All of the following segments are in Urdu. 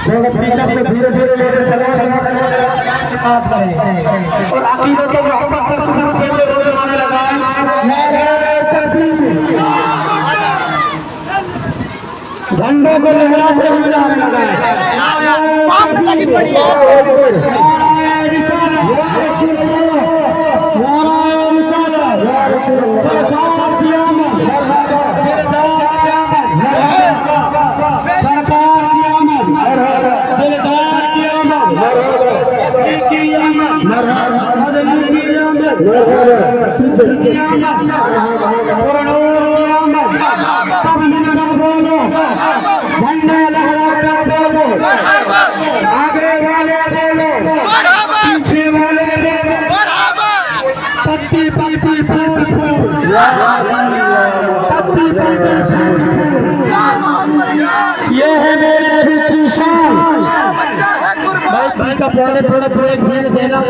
دھیرے دھیرے لے کر چلے کے ساتھ کریں اور عقیدت و محبت کا سلوک دیتے ہوئے گانے لگائیں نعرہ تکبیر جھنڈوں کو لہراتے ہوئے گانے لگائیں سب مل کر بولو جھنڈا لہرا کر بولو آگے والے بولو پیچھے والے بولو پتی پتی پھول پھول پتی پتی پھول یہ ہے میرے نبی کی شان بھائی کا پیارے تھوڑے تھوڑے بھیڑ دینا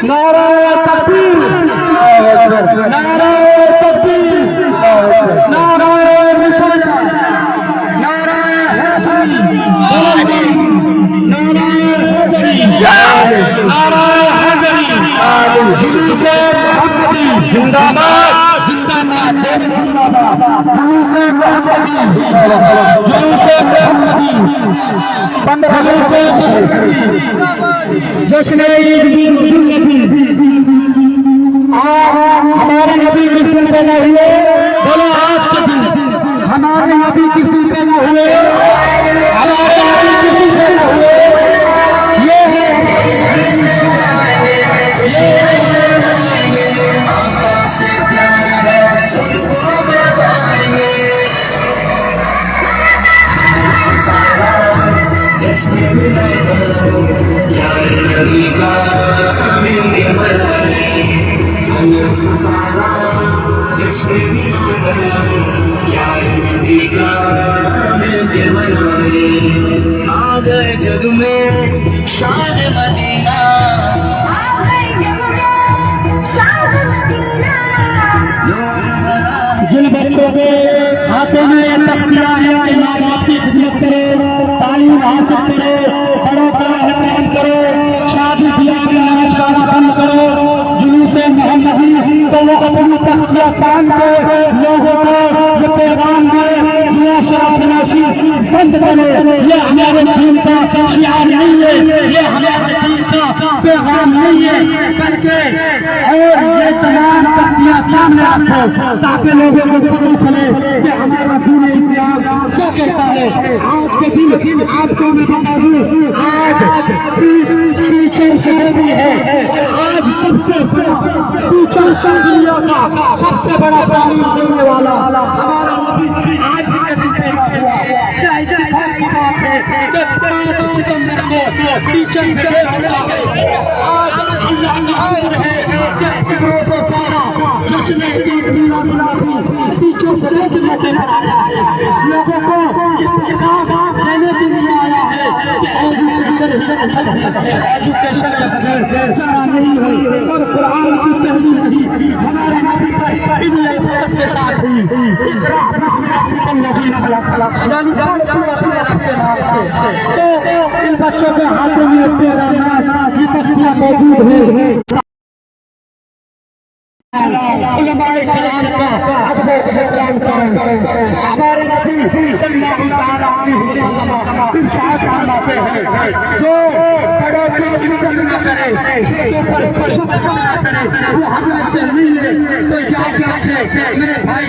نعرہ تکبیر نعرہ تکبیر نعرہ رسالت نعرہ حیدری نعرہ حیدری نعرہ حیدری جلوس محمدی زندہ باد زندہ باد زندہ باد جلوس محمدی جلوس محمدی جلوس جشن ہمارے نبی کس دن پیدا ہوئے بولو آج کے دن ہمارے نبی کس دن پیدا ہوئے ہمارے نبی کس دن پیدا ہوئے یہ ہے آ گئے جگ میں شان مدینہ آ گئے جگ میں شان مدینہ جن بچوں کے ہاتھوں میں تختیاں ہیں کہ ماں باپ کی خدمت کرے تعلیم حاصل کرے بڑوں کا احترام کرو شادی بیاہ میں ناچ گانا بند کرو جلوس محمدی تو وہ اپنی تختیاں تان کے لوگوں کو یہ پیغام دے جوا شراب نوشی بند کرے یہ ہمارے دین کا شعار نہیں ہے یہ ہمارے دین کا پیغام نہیں ہے کر کے اور یہ تمام تختیاں سامنے رکھو تاکہ لوگوں کو پتہ چلے کہ ہمارا دین اسلام کیا کہتا ہے آج کے دن آپ کو میں بتا دوں آج ٹیچر سے بھی ہے آج سب سے بڑا ٹیچر دنیا کا سب سے بڑا تعلیم دینے والا ہمارا نبی آج کے دن پیدا ہوا کیا اتفاق کی بات ہے کہ 5 ستمبر کو ٹیچر سے آج اللہ کا شکر ہے کہ روز و سارا جشن عید میلاد النبی ٹیچر سے لے کے موقع پر آیا ہے لوگوں کو کتاب دینے کے لیے آیا ہے کہ ایجوکیشن کے بغیر چارہ نہیں ہے اور قرآن کی پہلی وحی ہمارے نبی پر عید الفطر کے ساتھ ہوئی اقرأ باسم ربک الذی خلق یعنی اپنے رب کے نام سے تو ان بچوں کے ہاتھوں میں پیغامات کی تختیاں موجود ہیں علماء کرام کا ادب و احترام کریں ہمارے نبی صلی اللہ علیہ وسلم ارشاد فرماتے ہیں جو بڑوں کی عزت نہ کرے چھوٹوں پر شفقت نہ کرے وہ ہم سے نہیں ہے تو یاد رکھے میرے بھائی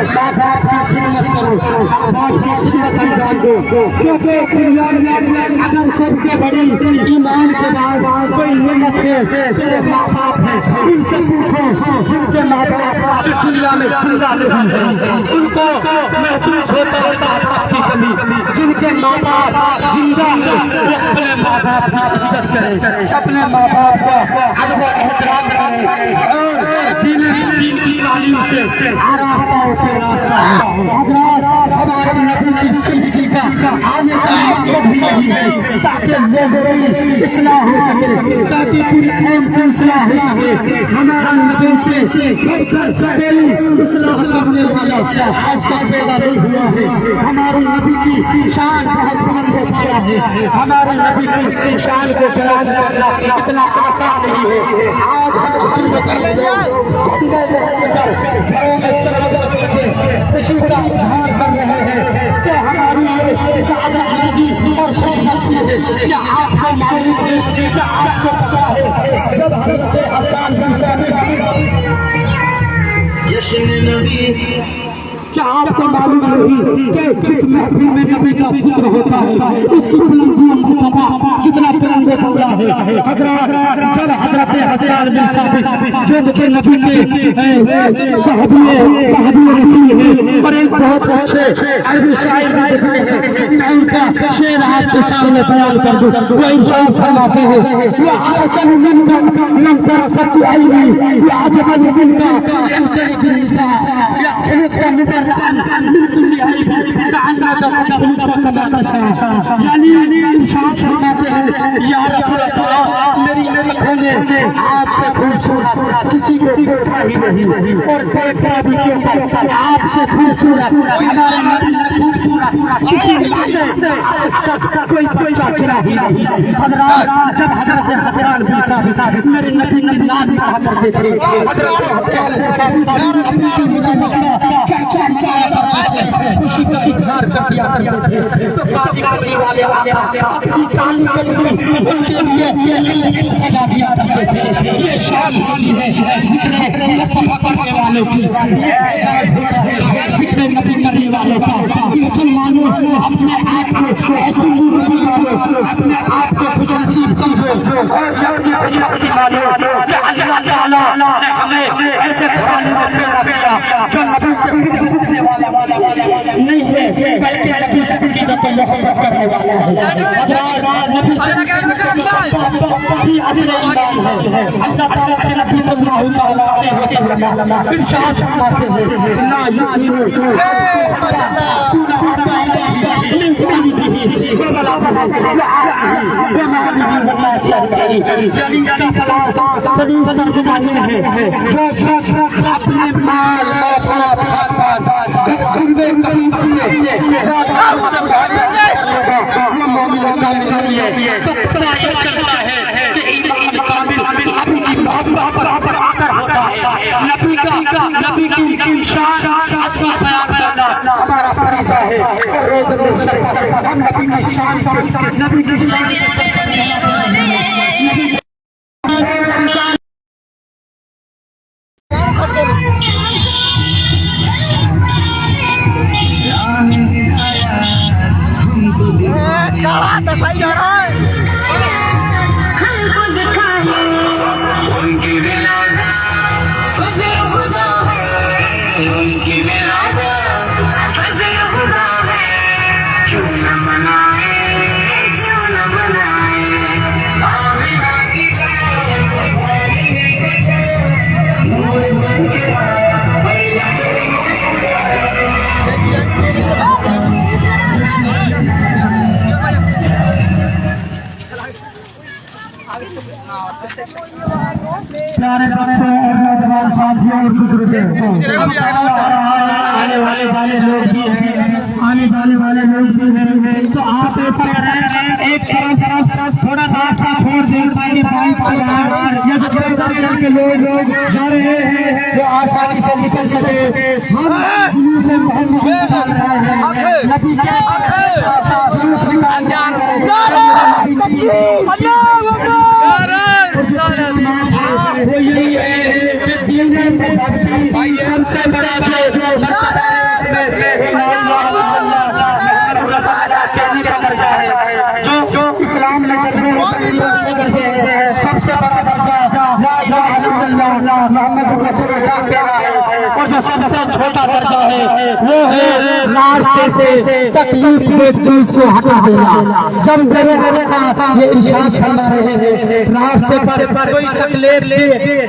ماں باپ کی خدمت کرو ماں باپ کی خدمت انجام دو کیونکہ دنیا میں اگر سب سے بڑی ایمان کے بعد کوئی نعمت ہے تیرے ماں باپ ہیں ان سے پوچھو جن کے ماں باپ اس دنیا میں زندہ نہیں ہیں ان کو محسوس ہوتا ہے ماں باپ کی کمی جن کے ماں باپ زندہ ہیں وہ اپنے ماں باپ کی عزت کریں اپنے ماں باپ کا ادب و احترام کریں اور دین کی تعلیم سے آراستہ کے راستہ حضرات ہمارے نبی کی زندگی کا آنے کا مقصد بھی یہی ہے تاکہ لوگوں کی اصلاح ہو سکے تاکہ پوری قوم کی اصلاح ہو سکے ہمارا نبی سے بڑھ کر اصلاح کرنے والا والا آج تک پیدا نہیں ہوا ہے. ہمارے نبی کی شان بہت بلند و بالا ہے. ہمارے نبی کی شان کو بیان کرنا اتنا آسان نہیں ہے. آج ہم خوشی کا اظہار کر رہے ہیں کہ ہماری سعادت نبی اور خوش نصیب ہے. کیا آپ کو معلوم ہے, کیا آپ کو پتا ہے جب حضرت حسان بن ثابت جشن نبی, کیا آپ کو معلوم نہیں کہ جس محفل میں نبی کا ذکر ہوتا ہے اس کی بلندیوں کو پتا کتنا بلند و بالا ہے. حضرات جب حضرت حسان بن ثابت جو کہ نبی کے صحابی رسول ہیں اور ایک بہت اچھے عربی شاعر بھی ہیں, میں ان کا شعر آپ کے سامنے بیان کر دوں. وہ ارشاد فرماتے ہیں وَأَحْسَنُ مِنْكَ لَمْ تَرَ قَطُّ عَيْنِي وَأَجْمَلُ مِنْكَ لَمْ تَلِدِ النِّسَاءُ خُلِقْتَ مُبَرَّأً مِنْ كُلِّ عَيْبٍ كَأَنَّكَ خُلِقْتَ كَمَا تَشَاءُ. یعنی ارشاد فرماتے ہیں یا رسول اللہ میری آنکھوں نے آپ سے خوبصورت کسی کو دیکھا ہی نہیں اور دیکھا بھی کیوں کر آپ سے خوبصورت ہمارے نبی سے خوبصورت کسی نے آج تک کوئی بچہ گرا ہی نہیں. حضرات جب حضرت حسان بن ثابت میرے نبی کی نام کہا کرتے تھے, حضرت حسان بن ثابت نبی کی مدد کا چرچا مچایا کرتے تھے, خوشی کا اظہار کر دیا کرتے تھے. تو قاضی کرنے والے آقا اپنی کالی کمری ان کے لیے سجا دیا کرتے تھے. یہ شان ہوتی ہے ذکر مصطفیٰ کرنے والوں کی, یہ اعزاز ہوتا ہے ذکر نبی کرنے والوں کا. مسلمانوں اپنے آپ کو ایسے مسلمانوں اپنے آپ کو خوش نصیب سمجھو اور اپنی خوش نصیب مانو کہ اللہ تعالیٰ نے ہمیں ایسے گھرانے میں پیدا کیا جو نبی سے کرنے والا نہیں ہے بلکہ نبی سے عقیدت و محبت کرنے والا ہے. نبی سے بھی اصل ایمان ہے. اللہ تعالیٰ کے نبی صلی اللہ علیہ وسلم ارشاد فرماتے ہیں لا یؤمنو جو شخص اپنے مال اولاد خاندان گندے قبیلے سے زیادہ وہ مومن کامل نہیں ہے. تو پتہ یہ چلتا ہے کہ ایمان کامل نبی کی محبت پر آ کر ہوتا ہے. نبی کی شان عظمت بیان کرنا ہمارا فریضہ ہے اور روز محشر ہم نبی کی شان پیارے بچوں اور نوجوان ساتھیوں اور بزرگوں آنے والے لوگ بھی ہیں, آنے جانے والے لوگ بھی ہیں. تو آپ ایسا کریں ایک طرف تھوڑا راستہ چھوڑ دیں تاکہ بائک سے یا چل کے لوگ جا رہے ہیں وہ آسانی سے نکل سکے. ہم جلوس سے محمد نکال رہے ہیں, نبی کے جلوس نکال رہے ہیں. وہ یہی ہے کہ دین سب سے بڑا جو کہنے کا درجہ ہے, جو اسلام میں درجے ہے, سب سے بڑا درجہ لا الہ الا اللہ محمد رسول اللہ کہنا ہے. اور جو سب سے چھوٹا درجہ ہے وہ ہے راستے سے تکلیف دہ چیز کو ہٹا دینا. جب میرے آقا یہ ارشاد فرما رہے ہیں راستے پر کوئی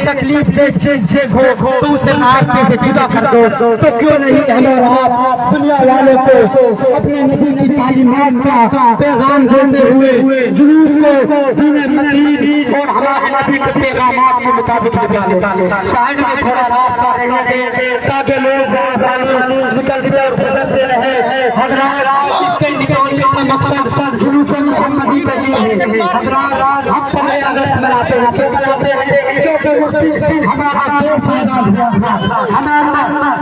تکلیف دہ چیز دیکھو تو اسے راستے سے جدا کر دو. تو کیوں نہیں ہمیں آپ دنیا والوں کو اپنے نبی کی تعلیمات کا پیغام دیتے ہوئے جلوس کو دین مدین اور ہمارے نبی کے پیغامات کے مطابق نکالے. سائڈ میں تھوڑا راستہ رہنے دیں تاکہ لوگ آسانی نکلتے اور گزرتے رہے حضرات اس کے نکالنے کا مقصد جلوس محمدی کا یہ ہے حضرات ہم 15 اگست مناتے ہیں کیوں مناتے ہیں کیونکہ اس دن ہمارا دیش آزاد ہوا تھا ہمارا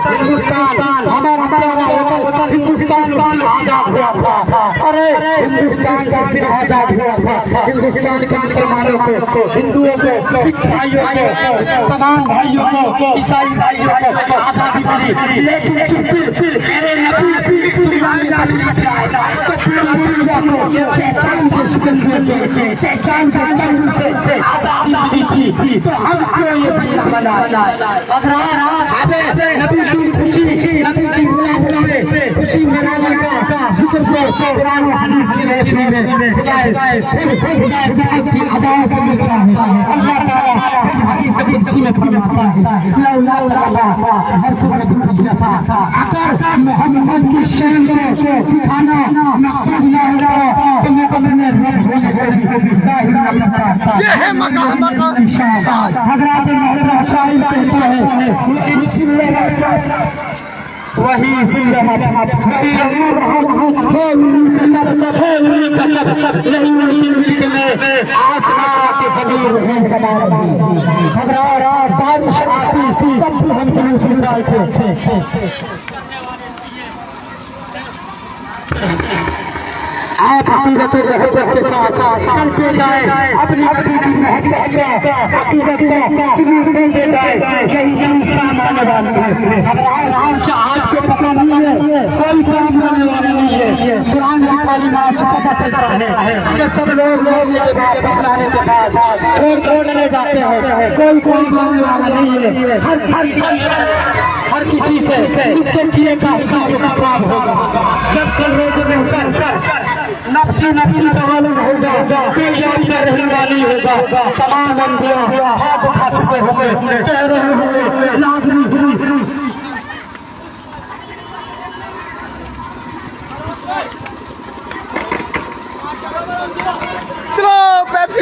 ہندوستان ہمارا پیارا وطن ہندوستان آزاد ہوا تھا ارے ہندوستان کا دن آزاد ہوا تھا ہندوستان کے مسلمانوں کو ہندوؤں کو سکھ بھائیوں کو تمام بھائیوں کو عیسائی بھائیوں کو آزادی ملی لیکن پھر میرے نبی قربانی کا شکر آئے تو پھر دنیا کو شیطان کے شکنجے سے شیطان کے چنگل سے آزادی ملی تھی تو ہم کیوں یہ دن منائیں حضرات ہمیں نبی کی خوشی نبی کی ملاقات خوشی منانے کا ذکر کو قرآن و حدیث کی روشنی میں خدا کی ادا سے ملتا ہے اللہ تعالیٰ حدیث قدسی میں فرماتا ہے لولا اللہ ہر کو تھا اگر محمد کی شان کو دکھانا مقصد نہ ہوتا تو میں رب ہونے کو ظاہر نہ کرتا یہ ہے مقام حضرات محترم شاعر کہتا ہے وہی زندہ وہی آسمان کی زمین ہے زبان حضرات بارش آتی تھی تب بھی ہم جلوس نکالتے تھے آپ عقیدت الرحمت کے ساتھ کرتے جائیں اپنی عقیدت محبت کا عقیدت کا ثبوت دیتے جائیں یہی انسان آنے والا ہے حضرات کیا آپ کو پتہ نہیں ہے کوئی کام کرنے والا نہیں ہے قرآن کی تعلیمات سے پتہ چلتا ہے کہ سب لوگ یہ بات اپنانے کے بعد چھوڑ چلے جاتے ہیں کوئی جانے والا نہیں ہے ہر کسی سے اس کے کیے کا حساب ہوگا جب کل روز محشر نفسی کا عالم ہوگا کوئی یاد میں رہنے والی ہوگا تمام انبیاء ہاتھ اٹھا چکے ہوں گے کہہ رہے ہوں گے لازمی ہوئی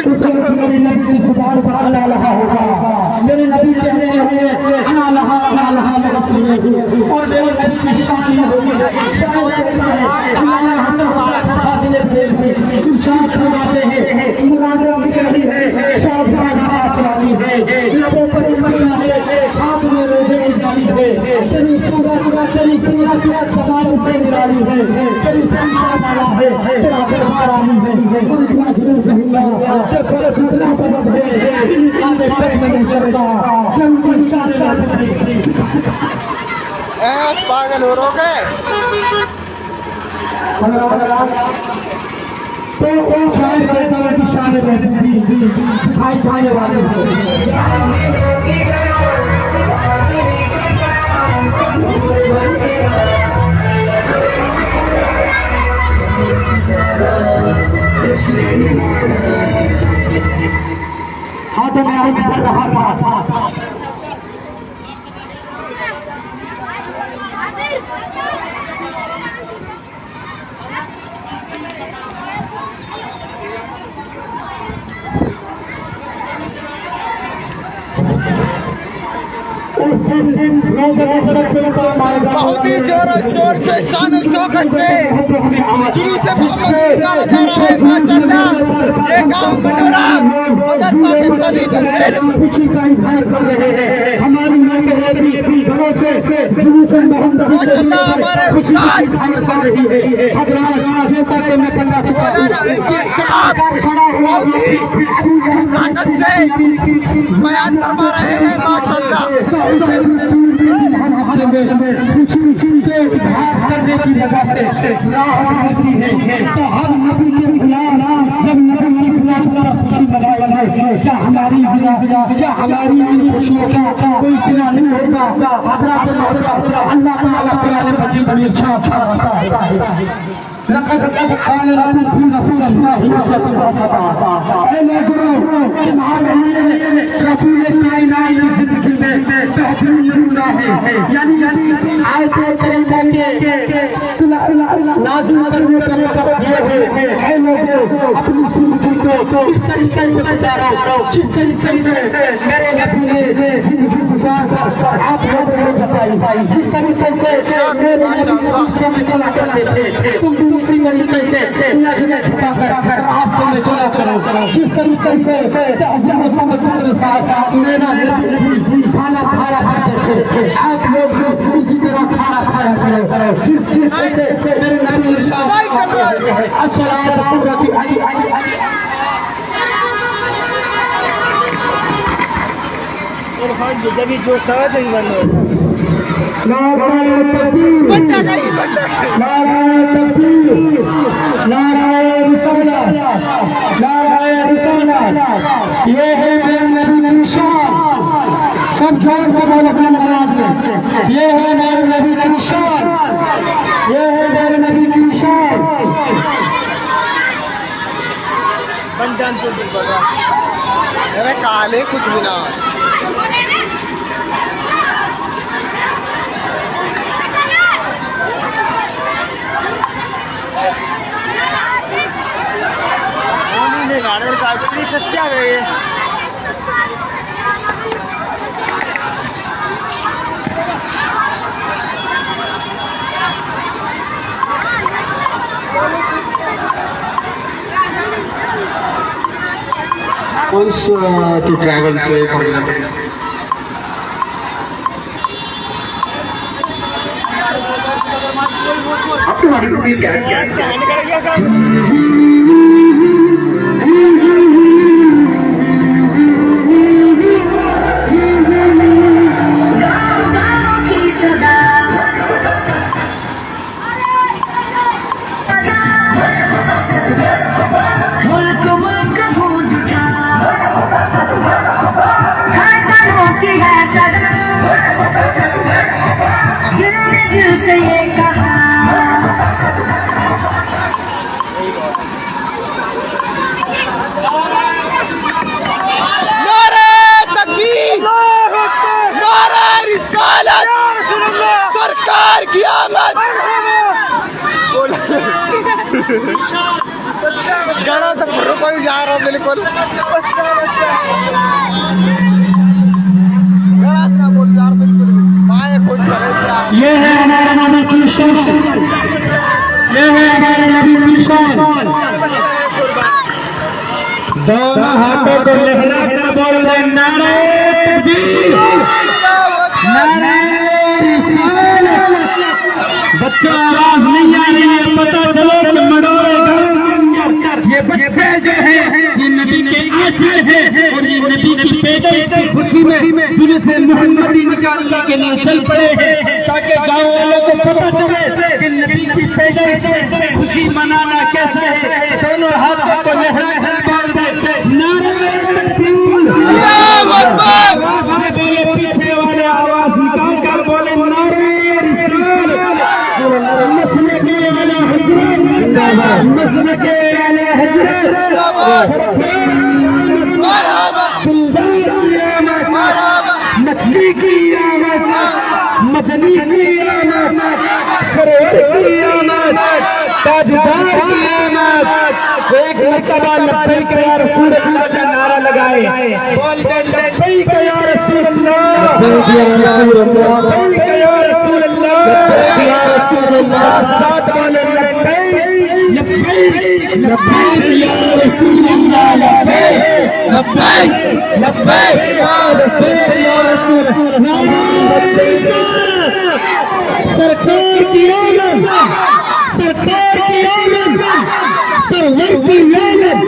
میرے نبی کی زبان پر انا لہا ہوگا میرے نبی کہنے ہوئے انا لہا میں رسول ہوں اور میرے نبی کی شان یہ ہوگی شاید کہتا ہے اللہ حسن حاصل ہے شان فرماتے ہیں مرادوں کی کہی ہے شاید آسمانی ہے لبوں پر مرنا ہے ہاتھ میں روزے کی جاری ہے تیری سورت سوال سے نرالی ہے تیری سنسا والا ہے تیرا دربار آنی ہے ان کا جلوس اللہ تیرا فتنہ سبب ہے ان کا میں نہیں چلتا جن کو شان پاگل ہو رو گئے تو شاید کہتا ہے کہ شان رہتی دکھائی جانے والے ہاتھ میں آج کر رہا تھا بہت ہی زور و شور سے شان و شوکت سے جلوس محمد نکالا جا رہا ہے ماشاءاللہ یہ گاؤں گڈورا مدرسہ مختلف خوشی کا اظہار کر رہے ہیں ہماری مہربانی گھروں سے جلوس محمد خوشی کا اظہار کر رہی ہے حضرات جیسا کہ میں کرنا چکا ہوں طاقت سے بیان فرما رہے ہیں ماشاءاللہ خوشی کے اظہار کرنے کی وجہ سے راہ ہوتی ہے تو ہم نبی کے خلاف جب نبی کے خلاف خوشی منائیں کیا ہماری ان خوشیوں کا کوئی سنا نہیں ہوگا حضرات اللہ تعالیٰ قرآن مجید میں ارشاد فرماتا ہے لقد قال لكم رسول الله صلى اے لوگوں تمہارے لیے رسول کائنات کی زندگی میں بہترین نمونہ ہے یعنی آیت کریمہ کے نازل کرنے کا مقصد یہ ہے اے لوگوں اپنی زندگی کو اس طریقے سے گزارو جس طریقے سے میرے نبی نے زندگی آپ لوگوں نے بتائی جس طریقے سے میرے نبی کو میں چلا کرتے تھے تم بھی اسی طریقے سے نظریں چھپا کر آپ کو میں چلا کرو جس طریقے سے حضرت محمد صلی اللہ علیہ وسلم میرا نبی کھانا کھایا کرتے تھے آپ لوگ اسی طرح کھانا کھایا کرو جس طریقے سے میرے نبی السلام جبھی جو ساتھ نہیں بنو نعرہ تکبیر نعرہ تکبیر نعرہ رسالت نعرہ رسالت یہ ہے میرے نبی کی شان سب جوڑ سے بولو اپنے نماز میں یہ ہے میرے نبی کی شان یہ ہے میرے نبی کی شان بنجان تو بھی بڑا ارے کالے کچھ بھی نہ گاڑی کا اتنی سستی آ گئی ہے to travel say for example up to 100 rupees cash سرکار کی آمد گڑا تو کوئی جا رہا بالکل یہ ہے ہمارے نبی کی شان یہ ہے ہمارے نبی کی شان دونوں ہاتھوں کو لہرا کر بول رہے نعرہ تکبیر نعرہ رسالت بچوں آواز نہیں آ رہی ہے پتہ چلو کہ مڈورے یہ بچے جو ہیں یہ نبی کے عاشق ہیں اور یہ نبی کی پیدائش کی خوشی میں جلوس محمدی نکالنے کے لیے چل پڑے ہیں تاکہ گاؤں والوں کو پتہ چلے کہ نبی کی پیدائش میں خوشی منانا کیسا ہے دونوں ہاتھوں کو لہرا کر بول دے نعرہ تکبیر آواز میں بولے پیچھے والے آواز نکال کر بولے نعرہ رسالت مسلک اعلی حضرت مسلک اعلی حضرت مچھلی کی آمد مدنی کی آمد سرور کی آمد تاجدار کی آمد ایک مرتبہ لبیک یا رسول اللہ کا نعرہ لگائے بول دے لبیک یا رسول اللہ لبیک یا رسول اللہ یا رسول اللہ ساتھ بولے لبیک لبیک لبیک یا رسول اللہ لبیک لبیک لبیک یا رسول سرکار کی آمد سرکار کی آمد سرور کی آمد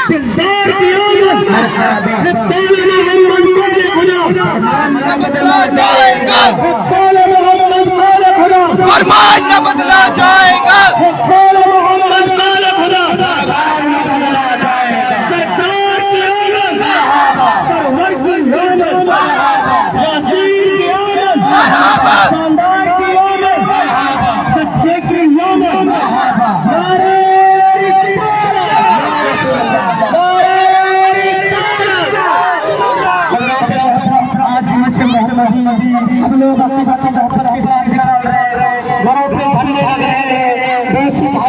دلدار کی آمد محمد کال خدا نہ بدلا جائے گا کال محمد کال خدا فرمان نہ بدلا جائے گا کال محمد کال خدا نہ بدلا جائے گا سرکار کی آمد سرور کی آمد یاسین کی آمد شاندار کی آمد سچے کی آمد نعرہ ہم لوگ اپنی کے ساتھ گھروں پہ بھرنے لگ رہے ہیں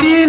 3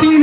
3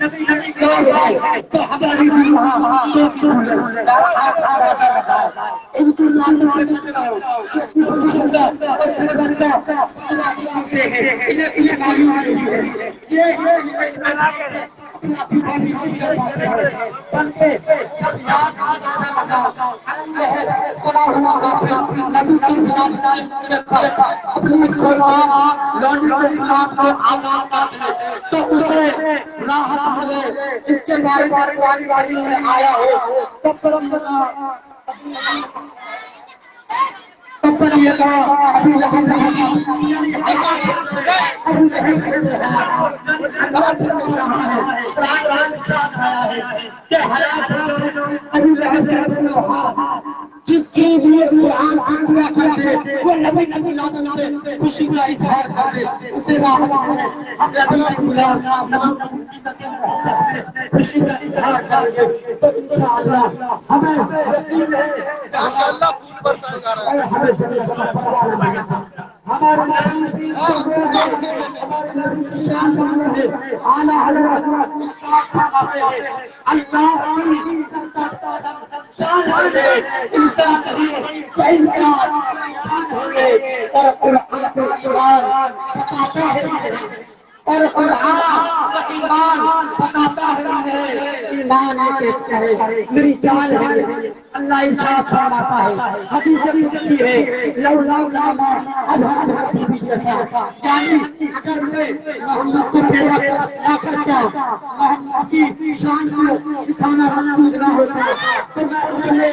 تو ہماری تو اسے راحت ملے جس کے بارے میں آیا ہو جس کے لیے قرآن دعا کرتے وہ نبی خوشی کا اظہار کرتے اسے راحت ملے خوشی کا اظہار کریں گے تو انشاءاللہ ہمیں یقین ہے ماشاءاللہ پھول برسائے جا رہے ہیں. ہمارے اور ایمان بتاتا ہے ایمان میری جان ہے اللہ ارشاد فرماتا ہے حدیث قدسی ہے لولا ما یعنی اگر میں محمد کو پیدا نہ کرتا محمد کی شان کو دکھانا منظور نہ ہوتا تو میں اس میں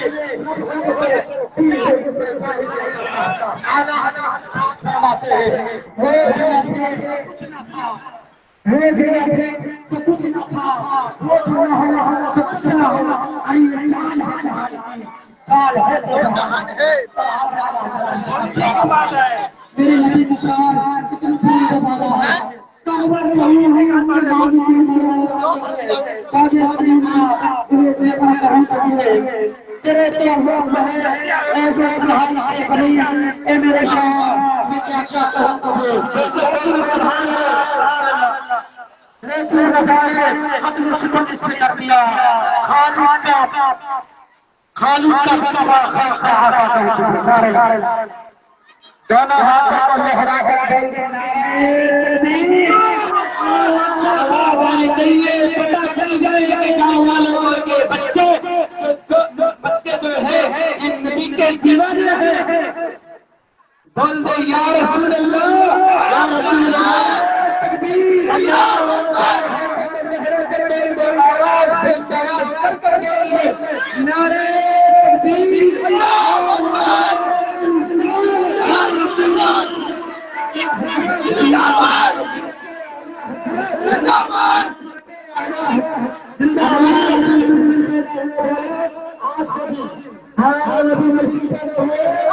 فرماتے ہیں کچھ نہ تھا وہ جو نہ ہو تو کچھ نہ ہو انسان ہے جہان ہے میرے نبی نشان کتنی پوری بتا ہے سرور نہیں ہے تیرے تو ہوش ہے اے جو کہانی سے بنی اے میرے شاہ میں کیا کیا کہوں تجھے سبحان خالد کا بنوا دونوں ہاتھوں کو لہرا کر چاہیے پتا چل جائے کہ گاؤں والوں کے بچے جو ہے نبی کے دیوانے ہیں بول دے یا رسول اللہ یا رسول اللہ تکبیر اللہ اکبر آواز پہ دراز کر نعرے تکبیر اللہ اکبر یا رسول اللہ زندہ باد زندہ باد زندہ باد آج کبھی ہمارے نبی مسجد میں ہوئے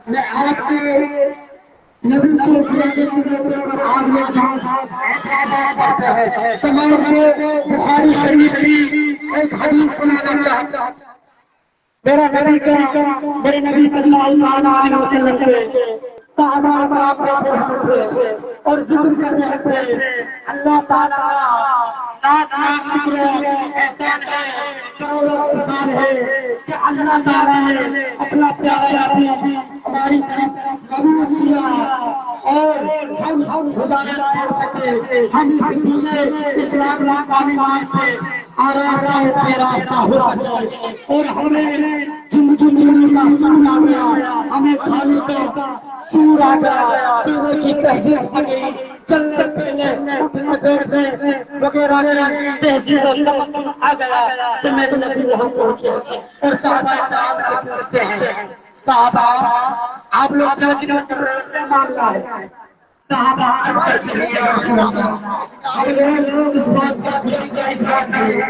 میں آپ کے نبی کو آپ لوگ کرتے ہیں تمام کو بخاری شریف کی ایک حدیث سنانا چاہتا ہوں. میرا نبی کا میرے نبی صلی اللہ علیہ وسلم کے صحابہ کرام بیٹھے تھے اور ذکر کر رہے تھے. اللہ تعالیٰ لاکھ لاکھ شکر احسان ہے کروڑوں احسان ہے کہ اللہ تعالیٰ نے اپنا پیارا نبی ہماری طرف مبعوث کیا اور ہم ہدایت پا سکے. ہم اس دین اسلام کی تعلیمات سے آرام کا راستہ ہو سکے اور ہمیں زندگی جینے کا سور آ گیا, ہمیں کھانے کا سور آ گیا, پینے کی تہذیب آ گئی, چلنے پھرنے اٹھنے بیٹھنے وغیرہ کی تہذیب اور تمدن آ گیا تو میرے نبی وہاں پہنچے اور صحابہ کرام سے پوچھتے ہیں صحابہ آپ لوگ کیا جنہوں کر رہے ہیں معاملہ ہے. صحابہ ہم لوگ اس بات کا خوشی کا اظہار کریں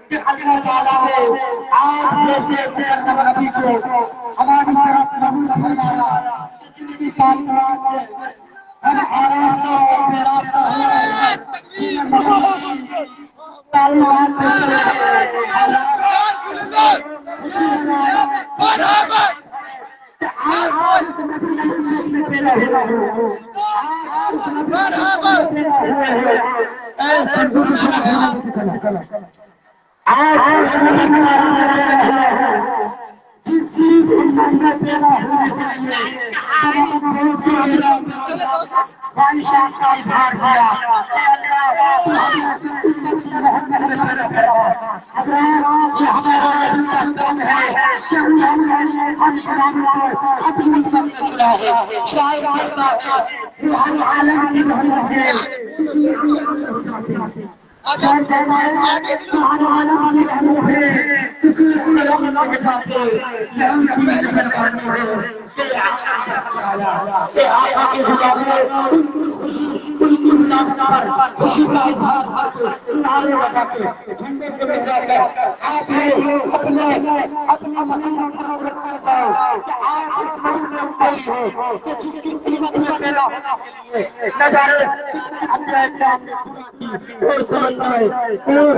کہ اللہ تعالیٰ نے آپ جیسے نبی کو ہماری طرف مبعوث فرمایا جن کی تعلیمات سے ہم آراستہ اور پیراستہ ہو رہے ہیں تعلیمات میں چلے خوشی جس کی پیدا ہونے خواہشات کا اظہار کیا شاعر عالم کی محنت ہے خوشی کا اظہار نعرے لگا کے جھنڈے کو لگا کر آپ اپنا مسئلہ آپ اس وقت میں پڑی ہے کہ جس کی قیمت میں پیدا ہونا نہ جانے اپنے کام اور سمجھنا ہے اور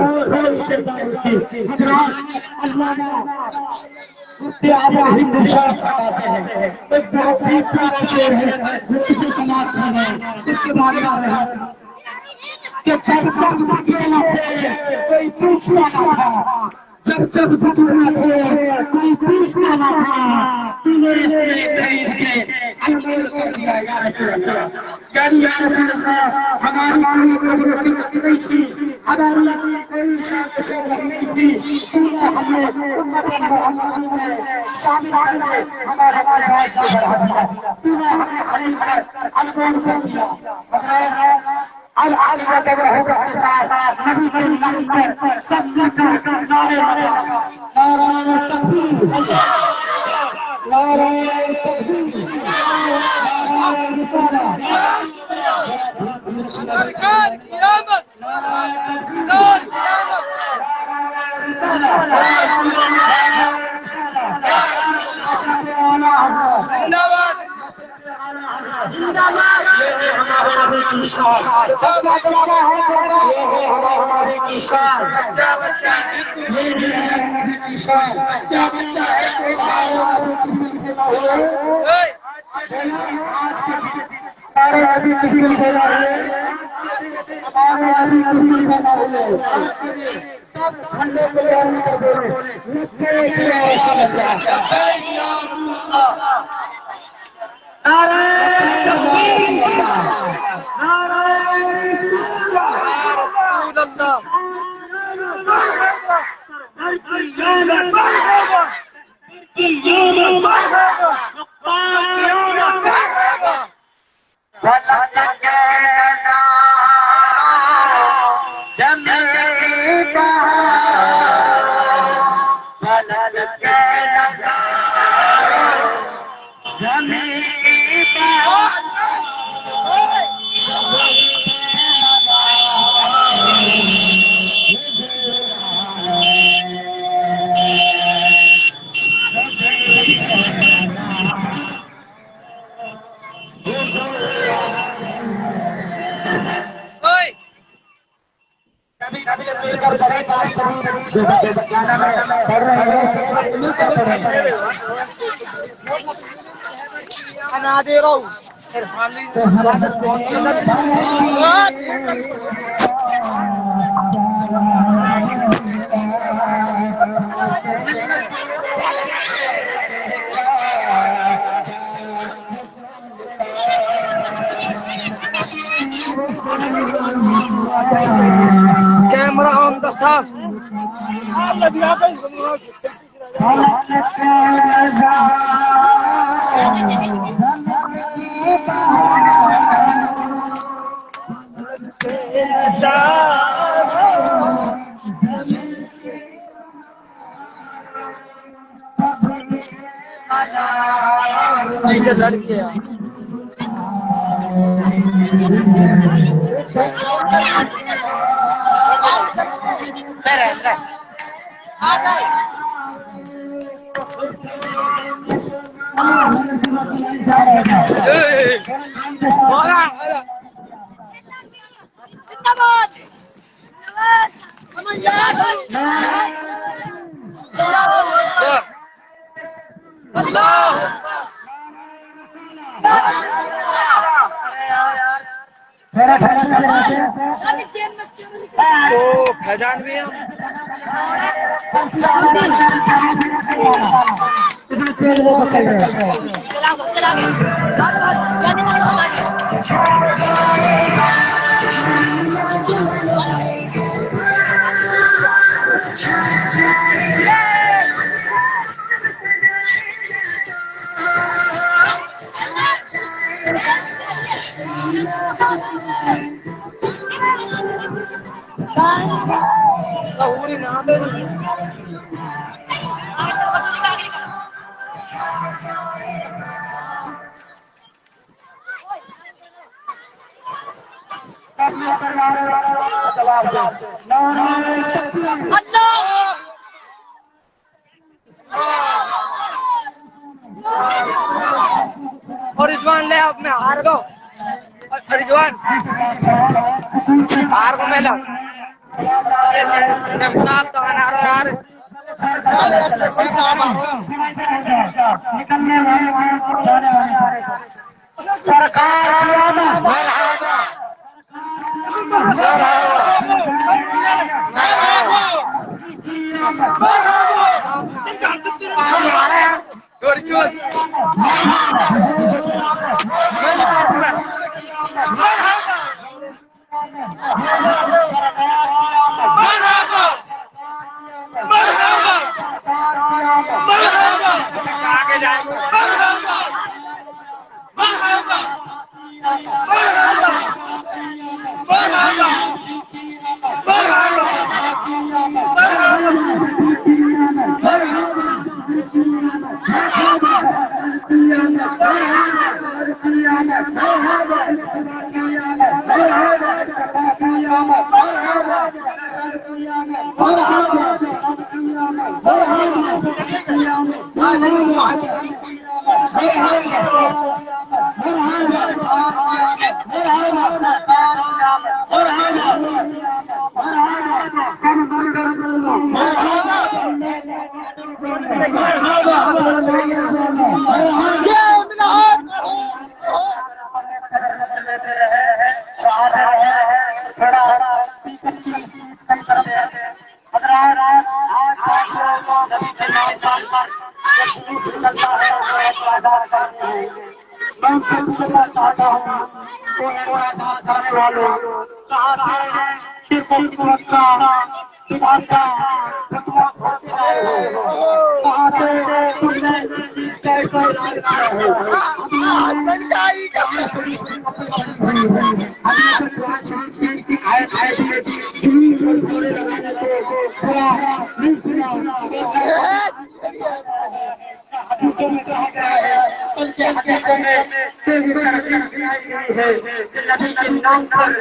اللہ نے ہندو ایک بہت ہی پیارا شعر ہے جو کسی سماج میں ہے اس کے بعد کہ جب تک اکیلا تھے کوئی پوچھنا نہ تھا, جب تک بطورنا تھے کوئی پوچھنا نہ تھا, تم نے خرید کے انگور کر دیا یا رسول اللہ. یعنی یا رسول اللہ ہماری کوئی ضرورت نہیں تھی, ہماری کوئی شوق نہیں تھی, تم نے ہمیں امت محمدی میں شامل کر کے ہمارے آواز کو بڑھا دیا, تم نے ہمیں خرید کر انگور کر دیا. العالم جب ہوگا کے ساتھ نبی کے نام پر سب مل کر نعرے لگا, نعرہ تکبیر, نعرہ تکبیر, نعرہ رسالہ, سرکار قیامت, سرکار قیامت, یہ ہمارے نبی کی شان, یہ ہمارے کی شان, یہ نبی کی شان. ہمارے نبی کسی نے بولا ہے, ہمارے نبی کسی نے بولا ہے, سب کھندے کو جان کر بولے رسول اللہ. نعرہ تکبیر, نعرہ رسول اللہ, انا دے رہا ہوں کیمرہ آن دا صاف نیچے لڑکی ہے فیضان بھی ہم اور رضوان لے اب میں ہار گو رضوان ہار گو میں لگ صاحب تو آنا رہا یار نبی کے نام پر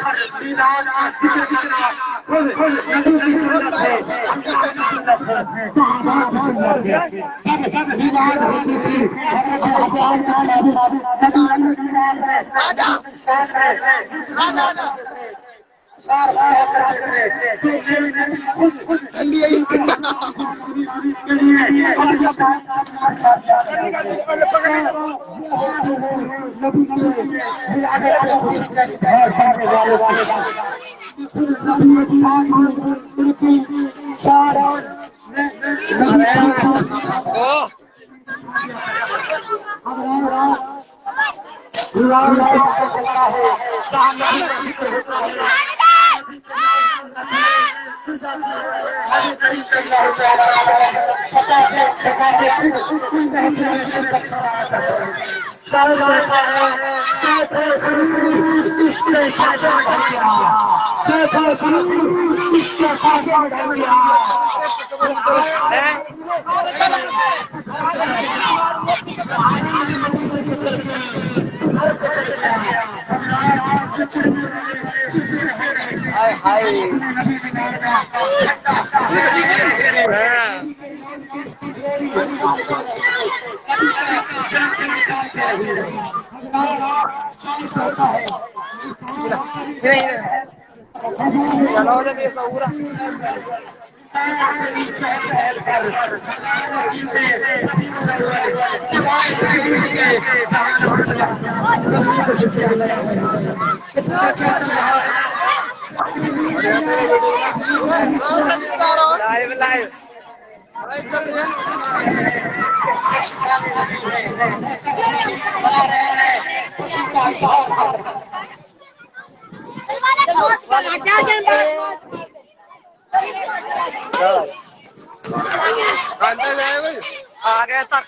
آگے تک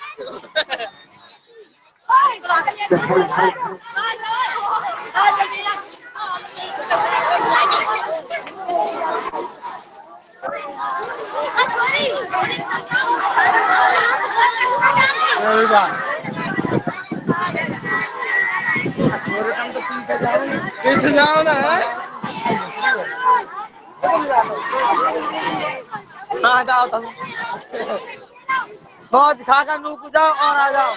پیچھے جاؤ نا کہاں جاؤ تم بہت کھا کر منہ کو جاؤ اور آ جاؤ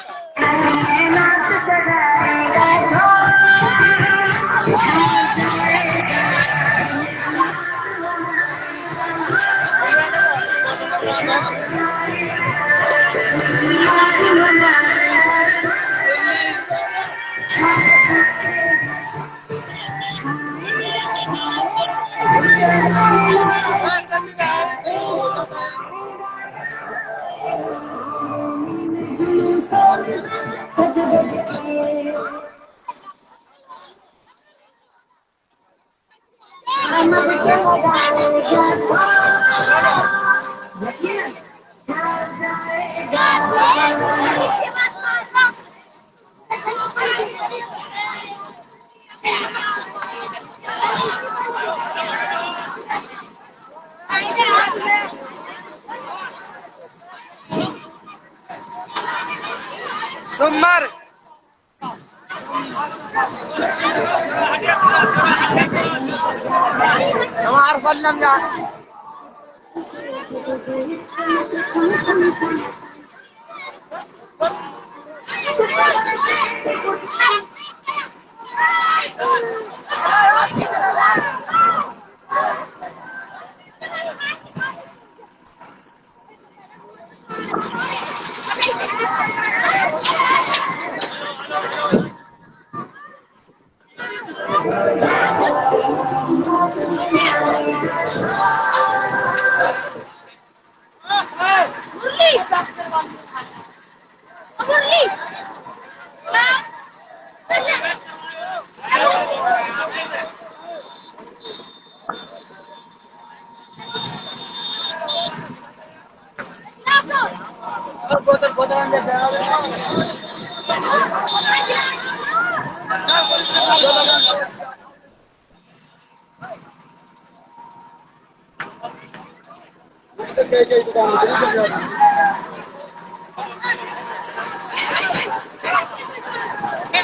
سمر ہمارا سلم جا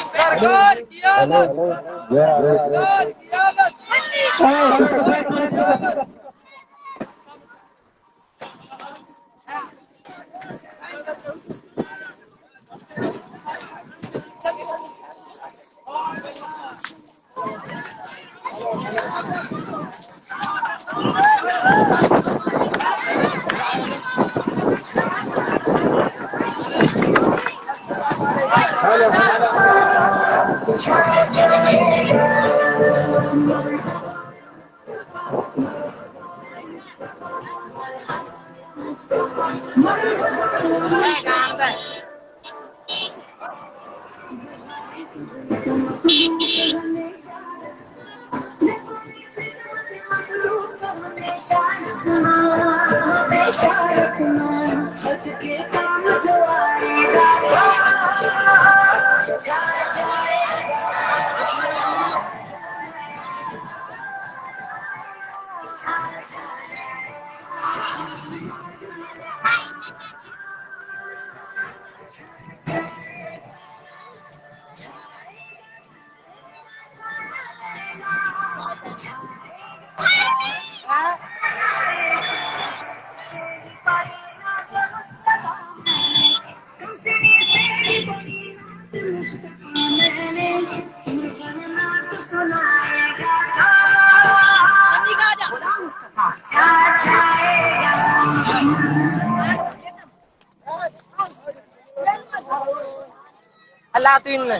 سرکار قیامت Alatin na.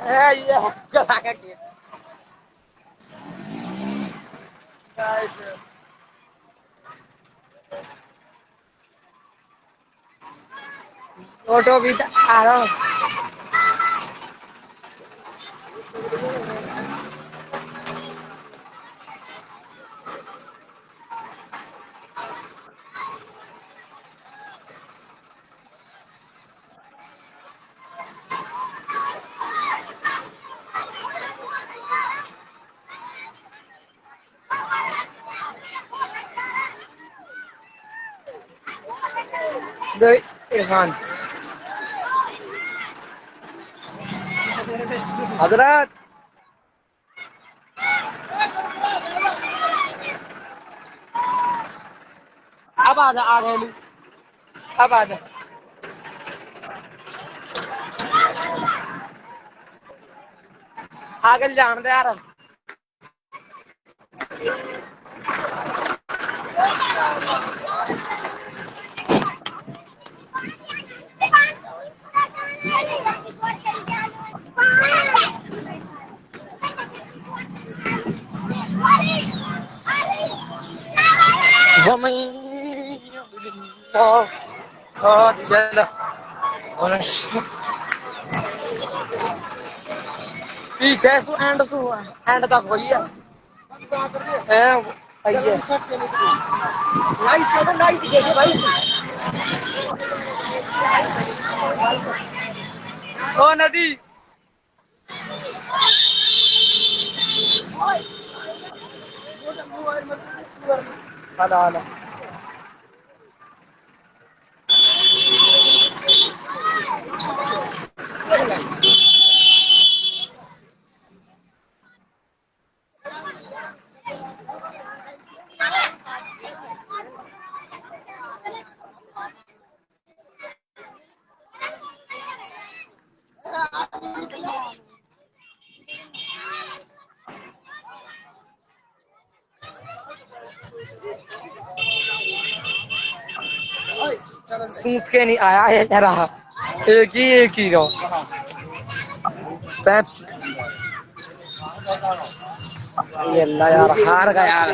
یہ کرا کے فوٹو بھی آ رہا ہوں عرفان حضرات اب آ جا آ گئے اب آ جا آگے جان دے یار پیچھے سو اینڈ تک وہی ہے او ندی سوت کے نہیں آیا ہے رہا ایک ہی رو پیپس یہ اللہ یار ہار گیا یار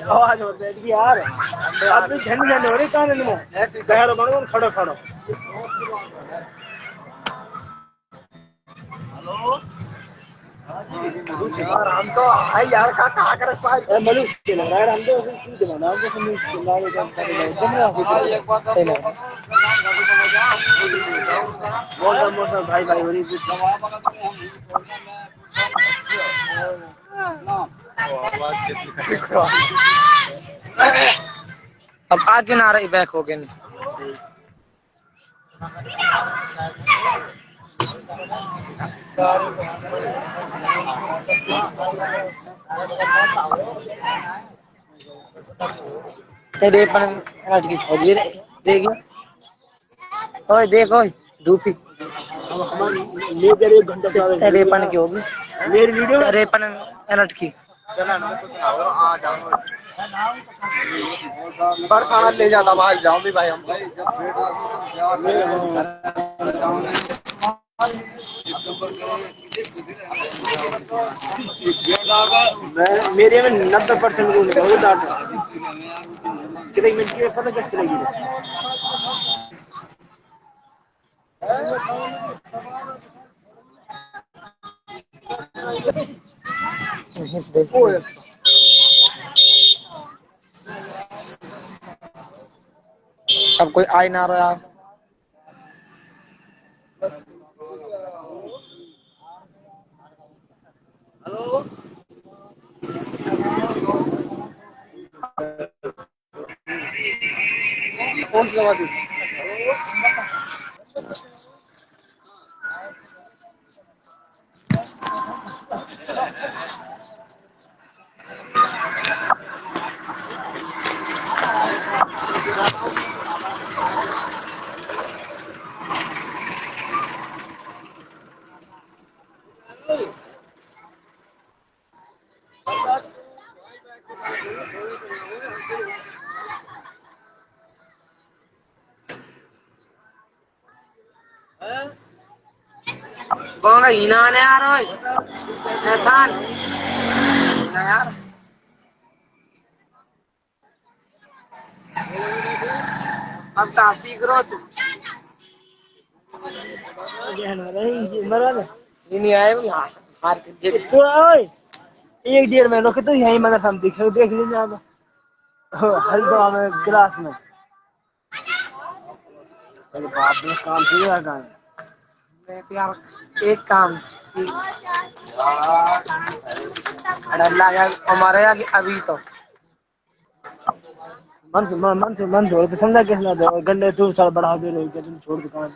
آواز ہو رہی ہے یار اب جھن جھن ہو رہی کان میں ایسے بہر بنو کھڑو کھڑو یار ہم تو ہے یار کا کر سائے ملوش کے لگ رہا ہے ہم تو اسی بنا ہم تو صحیح لگ موسم بھائی بھائی ہو رہی اب آگے نہ رہی بیک ہو گئے تیرے پن لٹکی کھولی دے گی اوئے دیکھ اوئے دھوپی تیرے پن کی ہوگی تیرے پن لٹکی برسانہ لے جاتا بھائی جاؤں بھی بھائی ہم میرے میں 90% کتنے منٹ کی پتہ کیسے چلے گی اب کوئی آئی نہ رہا کون سی بات کون کا ہینا آنے آ رہا ہے احسان یار اب کہاں سیکھ رہو تم یہ نہیں آئے وہ ہار کے ایک 1.5 مہینوں کے تو یہیں مدرسہ ہم دیکھ لینا ہلدوا میں کلاس میں باپ نے کام سے گا یار ایک کام اللہ کا ہمارے یہاں ابھی تو من تو سمجھا کس نہ گنڈے تو سال بڑھا دے رہے تم چھوڑ دکان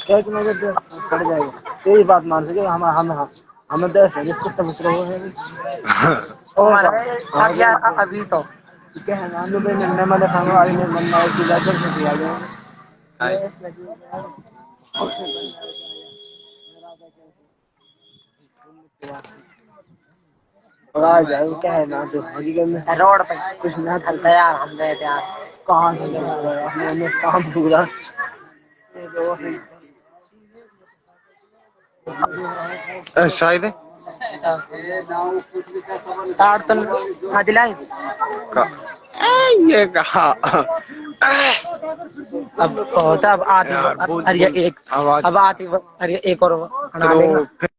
کیا پڑ جائے گا یہی بات مان سکے ہمیں تو ایسے ہمارے یہاں ابھی تو روڈ پہ کچھ نہ چلتا یار ہم گئے تھے یار کہاں سے کام سا شاید تاڑ تو دلائی یہ کہا اب ہوتا اب آتی اب آتی ایک اور بنا دیں گا